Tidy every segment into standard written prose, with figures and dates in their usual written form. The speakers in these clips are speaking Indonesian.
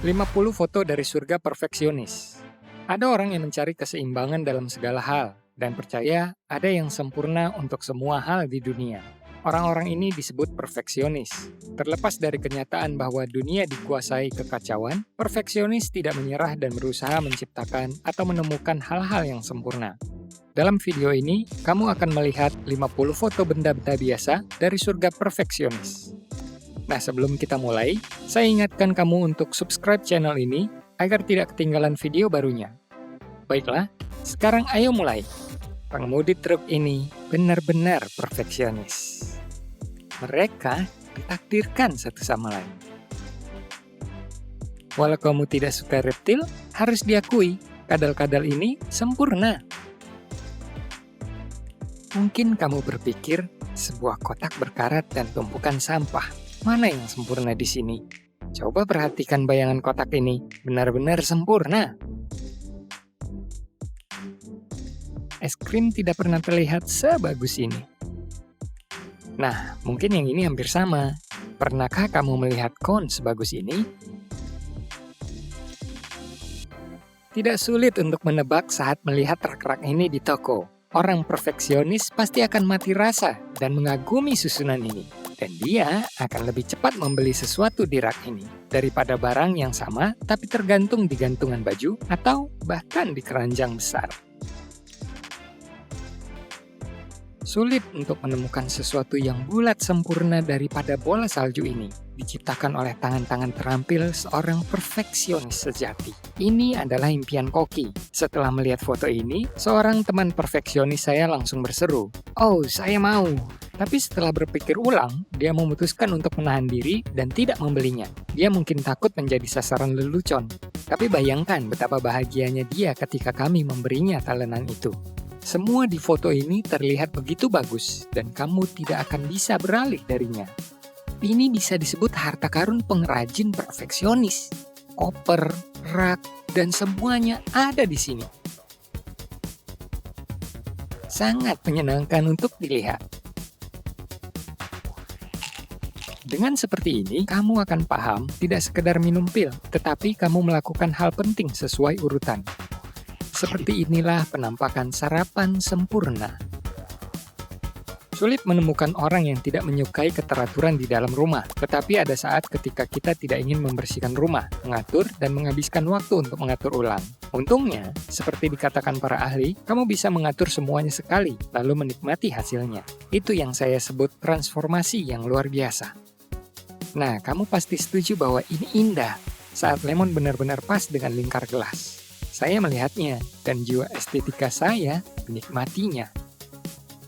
50 foto dari surga perfeksionis. Ada orang yang mencari keseimbangan dalam segala hal, dan percaya ada yang sempurna untuk semua hal di dunia. Orang-orang ini disebut perfeksionis. Terlepas dari kenyataan bahwa dunia dikuasai kekacauan, perfeksionis tidak menyerah dan berusaha menciptakan atau menemukan hal-hal yang sempurna. Dalam video ini, kamu akan melihat 50 foto benda-benda biasa dari surga perfeksionis. Nah, sebelum kita mulai, saya ingatkan kamu untuk subscribe channel ini agar tidak ketinggalan video barunya. Baiklah, sekarang ayo mulai. Pengemudi truk ini benar-benar perfeksionis. Mereka ditakdirkan satu sama lain. Walau kamu tidak suka reptil, harus diakui, kadal-kadal ini sempurna. Mungkin kamu berpikir, sebuah kotak berkarat dan tumpukan sampah. Mana yang sempurna di sini? Coba perhatikan bayangan kotak ini, benar-benar sempurna. Es krim tidak pernah terlihat sebagus ini. Nah, mungkin yang ini hampir sama. Pernahkah kamu melihat kon sebagus ini? Tidak sulit untuk menebak saat melihat rak-rak ini di toko. Orang perfeksionis pasti akan mati rasa dan mengagumi susunan ini. Dan dia akan lebih cepat membeli sesuatu di rak ini daripada barang yang sama tapi tergantung di gantungan baju atau bahkan di keranjang besar. Sulit untuk menemukan sesuatu yang bulat sempurna daripada bola salju ini, diciptakan oleh tangan-tangan terampil seorang perfeksionis sejati. Ini adalah impian Koki. Setelah melihat foto ini, seorang teman perfeksionis saya langsung berseru, "Oh, saya mau!" Tapi setelah berpikir ulang, dia memutuskan untuk menahan diri dan tidak membelinya. Dia mungkin takut menjadi sasaran lelucon. Tapi bayangkan betapa bahagianya dia ketika kami memberinya talenan itu. Semua di foto ini terlihat begitu bagus, dan kamu tidak akan bisa beralih darinya. Ini bisa disebut harta karun pengrajin perfeksionis. Koper, rak, dan semuanya ada di sini. Sangat menyenangkan untuk dilihat. Dengan seperti ini, kamu akan paham tidak sekedar minum pil, tetapi kamu melakukan hal penting sesuai urutan. Seperti inilah penampakan sarapan sempurna. Sulit menemukan orang yang tidak menyukai keteraturan di dalam rumah, tetapi ada saat ketika kita tidak ingin membersihkan rumah, mengatur, dan menghabiskan waktu untuk mengatur ulang. Untungnya, seperti dikatakan para ahli, kamu bisa mengatur semuanya sekali, lalu menikmati hasilnya. Itu yang saya sebut transformasi yang luar biasa. Nah, kamu pasti setuju bahwa ini indah saat lemon benar-benar pas dengan lingkar gelas. Saya melihatnya, dan jiwa estetika saya menikmatinya.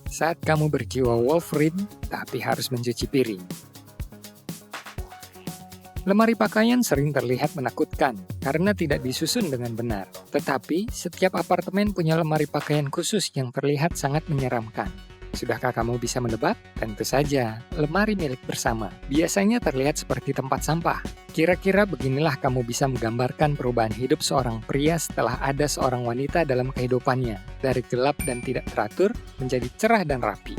Saat kamu berjiwa Wolverine, tapi harus mencuci piring. Lemari pakaian sering terlihat menakutkan, karena tidak disusun dengan benar. Tetapi, setiap apartemen punya lemari pakaian khusus yang terlihat sangat menyeramkan. Sudahkah kamu bisa menebak? Tentu saja, lemari milik bersama. Biasanya terlihat seperti tempat sampah. Kira-kira beginilah kamu bisa menggambarkan perubahan hidup seorang pria setelah ada seorang wanita dalam kehidupannya. Dari gelap dan tidak teratur, menjadi cerah dan rapi.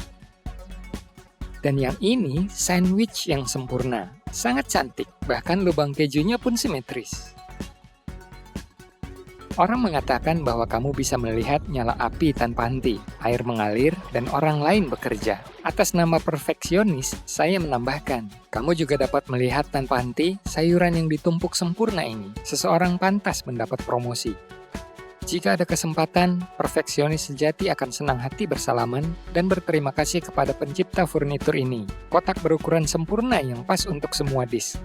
Dan yang ini, sandwich yang sempurna. Sangat cantik, bahkan lubang kejunya pun simetris. Orang mengatakan bahwa kamu bisa melihat nyala api tanpa henti, air mengalir, dan orang lain bekerja. Atas nama perfeksionis, saya menambahkan, kamu juga dapat melihat tanpa henti sayuran yang ditumpuk sempurna ini. Seseorang pantas mendapat promosi. Jika ada kesempatan, perfeksionis sejati akan senang hati bersalaman dan berterima kasih kepada pencipta furnitur ini. Kotak berukuran sempurna yang pas untuk semua disk.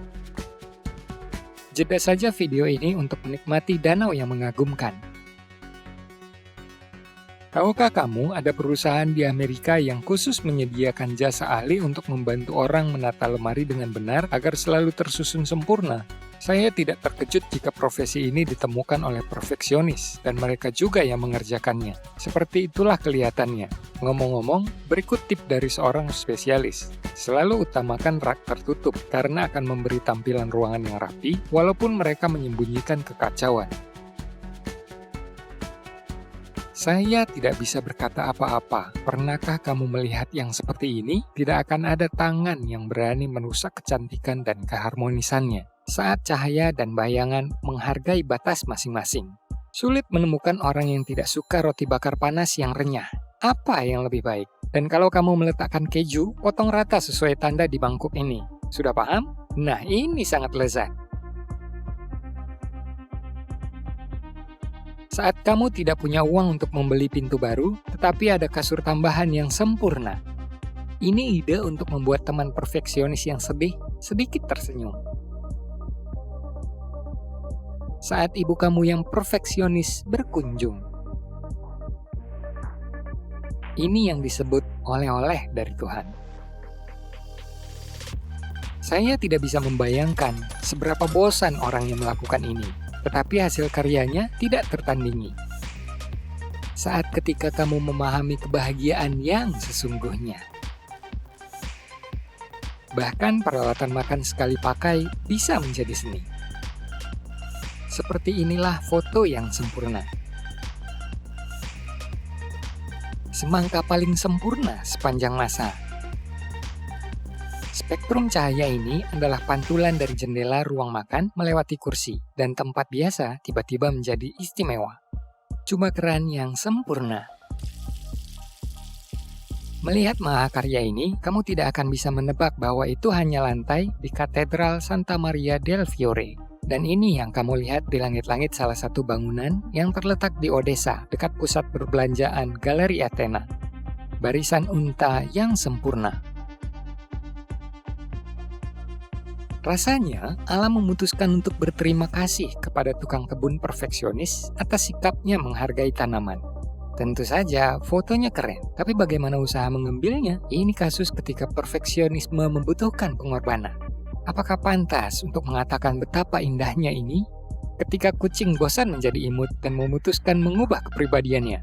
Jeda saja video ini untuk menikmati danau yang mengagumkan. Tahukah kamu ada perusahaan di Amerika yang khusus menyediakan jasa ahli untuk membantu orang menata lemari dengan benar agar selalu tersusun sempurna? Saya tidak terkejut jika profesi ini ditemukan oleh perfeksionis dan mereka juga yang mengerjakannya. Seperti itulah kelihatannya. Ngomong-ngomong, berikut tip dari seorang spesialis. Selalu utamakan rak tertutup karena akan memberi tampilan ruangan yang rapi walaupun mereka menyembunyikan kekacauan. Saya tidak bisa berkata apa-apa. Pernahkah kamu melihat yang seperti ini? Tidak akan ada tangan yang berani merusak kecantikan dan keharmonisannya. saat cahaya dan bayangan menghargai batas masing-masing. Sulit menemukan orang yang tidak suka roti bakar panas yang renyah. Apa yang lebih baik? Dan kalau kamu meletakkan keju, potong rata sesuai tanda di mangkuk ini. Sudah paham? Nah, ini sangat lezat. Saat kamu tidak punya uang untuk membeli pintu baru, tetapi ada kasur tambahan yang sempurna. Ini ide untuk membuat teman perfeksionis yang sedih sedikit tersenyum. Saat ibu kamu yang perfeksionis berkunjung. Ini yang disebut oleh-oleh dari Tuhan. Saya tidak bisa membayangkan seberapa bosan orang yang melakukan ini, tetapi hasil karyanya tidak tertandingi. Saat ketika kamu memahami kebahagiaan yang sesungguhnya. Bahkan peralatan makan sekali pakai bisa menjadi seni. Seperti inilah foto yang sempurna. Semangka paling sempurna sepanjang masa. Spektrum cahaya ini adalah pantulan dari jendela ruang makan melewati kursi, dan tempat biasa tiba-tiba menjadi istimewa. Cuma keran yang sempurna. Melihat mahakarya ini, kamu tidak akan bisa menebak bahwa itu hanya lantai di Katedral Santa Maria del Fiore. Dan ini yang kamu lihat di langit-langit salah satu bangunan yang terletak di Odessa, dekat pusat perbelanjaan Galeri Athena. Barisan unta yang sempurna. Rasanya, alam memutuskan untuk berterima kasih kepada tukang kebun perfeksionis atas sikapnya menghargai tanaman. Tentu saja, fotonya keren, tapi bagaimana usaha mengambilnya? Ini kasus ketika perfeksionisme membutuhkan pengorbanan. Apakah pantas untuk mengatakan betapa indahnya ini? Ketika kucing bosan menjadi imut dan memutuskan mengubah kepribadiannya.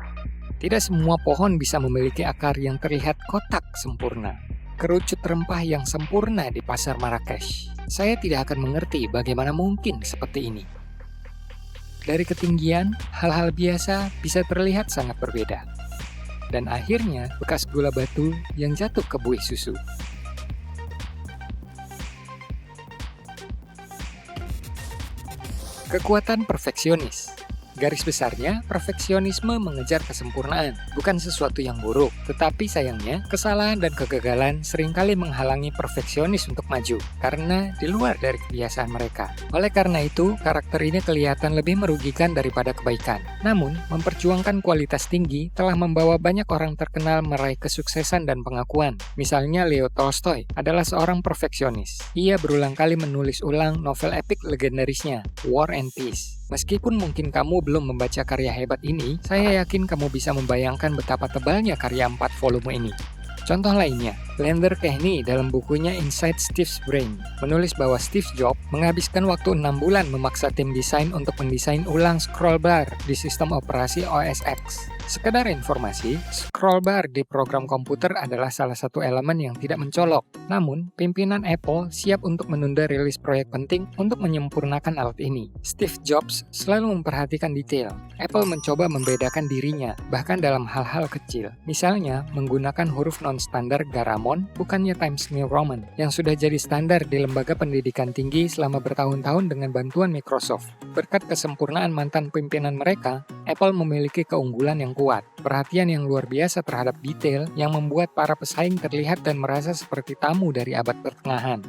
Tidak semua pohon bisa memiliki akar yang terlihat kotak sempurna. Kerucut rempah yang sempurna di pasar Marrakesh. Saya tidak akan mengerti bagaimana mungkin seperti ini. Dari ketinggian, hal-hal biasa bisa terlihat sangat berbeda. Dan akhirnya, bekas gula batu yang jatuh ke buih susu. Kekuatan perfeksionis. Garis besarnya, perfeksionisme mengejar kesempurnaan, bukan sesuatu yang buruk. Tetapi sayangnya, kesalahan dan kegagalan seringkali menghalangi perfeksionis untuk maju, karena di luar dari kebiasaan mereka. Oleh karena itu, karakter ini kelihatan lebih merugikan daripada kebaikan. Namun, memperjuangkan kualitas tinggi telah membawa banyak orang terkenal meraih kesuksesan dan pengakuan. Misalnya Leo Tolstoy adalah seorang perfeksionis. Ia berulang kali menulis ulang novel epik legendarisnya, War and Peace. Meskipun mungkin kamu belum membaca karya hebat ini, saya yakin kamu bisa membayangkan betapa tebalnya karya 4 volume ini. Contoh lainnya, Leander Kehny dalam bukunya Inside Steve's Brain menulis bahwa Steve Jobs menghabiskan waktu 6 bulan memaksa tim desain untuk mendesain ulang scroll bar di sistem operasi OS X. Sekedar informasi, scroll bar di program komputer adalah salah satu elemen yang tidak mencolok. Namun, pimpinan Apple siap untuk menunda rilis proyek penting untuk menyempurnakan alat ini. Steve Jobs selalu memperhatikan detail. Apple mencoba membedakan dirinya, bahkan dalam hal-hal kecil. Misalnya, menggunakan huruf non-standar Garamond, bukannya Times New Roman, yang sudah jadi standar di lembaga pendidikan tinggi selama bertahun-tahun dengan bantuan Microsoft. Berkat kesempurnaan mantan pimpinan mereka, Apple memiliki keunggulan yang kuat, perhatian yang luar biasa terhadap detail yang membuat para pesaing terlihat dan merasa seperti tamu dari abad pertengahan.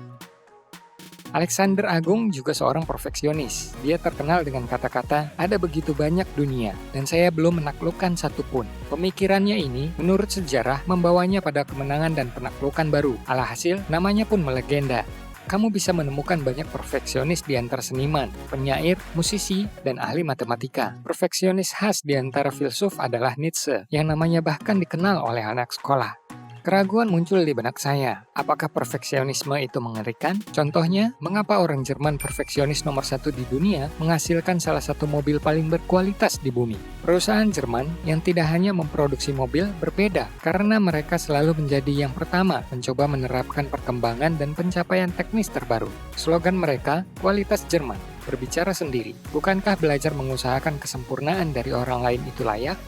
Alexander Agung juga seorang perfeksionis. Dia terkenal dengan kata-kata, ada begitu banyak dunia, dan saya belum menaklukkan satupun. Pemikirannya ini, menurut sejarah, membawanya pada kemenangan dan penaklukan baru. Alhasil, namanya pun melegenda. Kamu bisa menemukan banyak perfeksionis di antara seniman, penyair, musisi, dan ahli matematika. Perfeksionis khas di antara filsuf adalah Nietzsche, yang namanya bahkan dikenal oleh anak sekolah. Keraguan muncul di benak saya, apakah perfeksionisme itu mengerikan? Contohnya, mengapa orang Jerman perfeksionis nomor 1 di dunia menghasilkan salah satu mobil paling berkualitas di bumi? Perusahaan Jerman yang tidak hanya memproduksi mobil berbeda, karena mereka selalu menjadi yang pertama mencoba menerapkan perkembangan dan pencapaian teknis terbaru. Slogan mereka, kualitas Jerman, berbicara sendiri. Bukankah belajar mengusahakan kesempurnaan dari orang lain itu layak?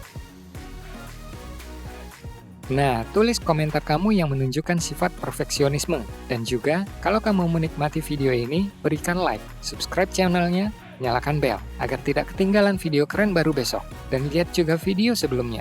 Nah, tulis komentar kamu yang menunjukkan sifat perfeksionisme. Dan juga, kalau kamu menikmati video ini, berikan like, subscribe channelnya, nyalakan bel, agar tidak ketinggalan video keren baru besok. Dan lihat juga video sebelumnya.